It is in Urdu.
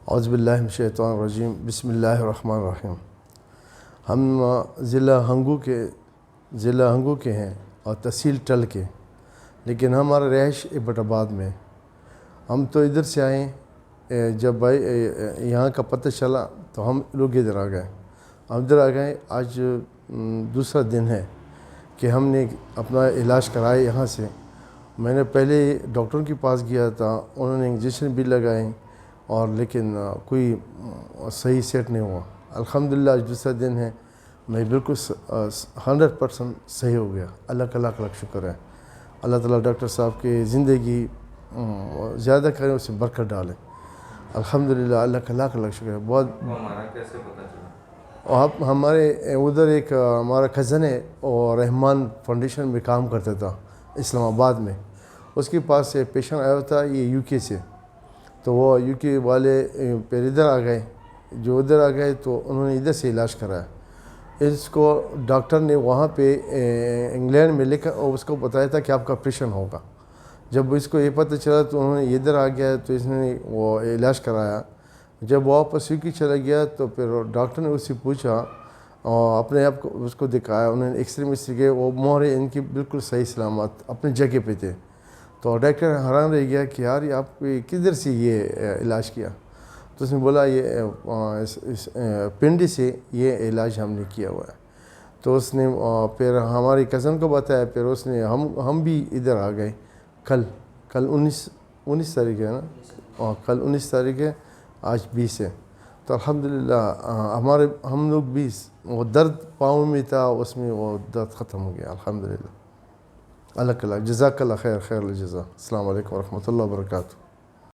اعوذ باللہ من الشیطان الرجیم، بسم اللہ الرحمن الرحیم۔ ہم ضلع ہنگو کے ہیں اور تحصیل ٹل کے، لیکن ہمارا رہائش ایبٹ آباد میں۔ ہم تو ادھر سے آئے، جب یہاں کا پتہ چلا تو ہم لوگ ادھر آ گئے۔ آج دوسرا دن ہے کہ ہم نے اپنا علاج کرایا یہاں سے۔ میں نے پہلے ڈاکٹر کے پاس گیا تھا، انہوں نے انجیکشن بھی لگائے اور لیکن کوئی صحیح سیٹ نہیں ہوا۔ الحمدللہ آج دوسرا دن ہے، میں بالکل 100% صحیح ہو گیا۔ اللہ کا لاکھ لاکھ شکر ہے۔ اللہ تعالیٰ ڈاکٹر صاحب کی زندگی زیادہ کریں، اسے برکت ڈالیں۔ الحمدللہ اللہ کا لاکھ لاکھ شکر ہے۔ بہت ہمارا کیسے پتہ چلا؟ اور ہمارے ادھر ایک ہمارا کزن ہے اور رحمان فاؤنڈیشن میں کام کرتا تھا اسلام آباد میں، اس کے پاس سے پیشنٹ آیا تھا یہ یو کے سے، تو وہ یو کے والے پھر ادھر آ گئے۔ جو ادھر آ گئے تو انہوں نے ادھر سے علاج کرایا۔ اس کو ڈاکٹر نے وہاں پہ انگلینڈ میں لکھا اور اس کو بتایا تھا کہ آپ کا آپریشن ہوگا۔ جب اس کو یہ پتہ چلا تو انہوں نے ادھر آ گیا تو اس نے وہ علاج کرایا۔ جب واپس یو کے چلا گیا تو پھر ڈاکٹر نے اس سے پوچھا اور اپنے آپ کو اس کو دکھایا، انہوں نے ایکس رے میں سے گئے، وہ مہرے ان کی بالکل صحیح سلامت اپنی جگہ پہ تھے۔ تو ڈاکٹر حیران رہ گیا کہ یار یہ آپ کدھر سے یہ علاج کیا؟ تو اس نے بولا یہ پنڈی سے یہ علاج ہم نے کیا ہوا ہے۔ تو اس نے پھر ہماری کزن کو بتایا، پھر اس نے ہم بھی ادھر آ گئے۔ کل 19 تاریخ ہے نا، کل 19 تاریخ ہے، آج 20 ہے۔ تو الحمدللہ ہم لوگ بھی وہ درد پاؤں میں تھا، اس میں وہ درد ختم ہو گیا الحمدللہ۔ اللہ کا جزاک اللہ خیر الجزا۔ السلام علیکم ورحمۃ اللہ وبرکاتہ۔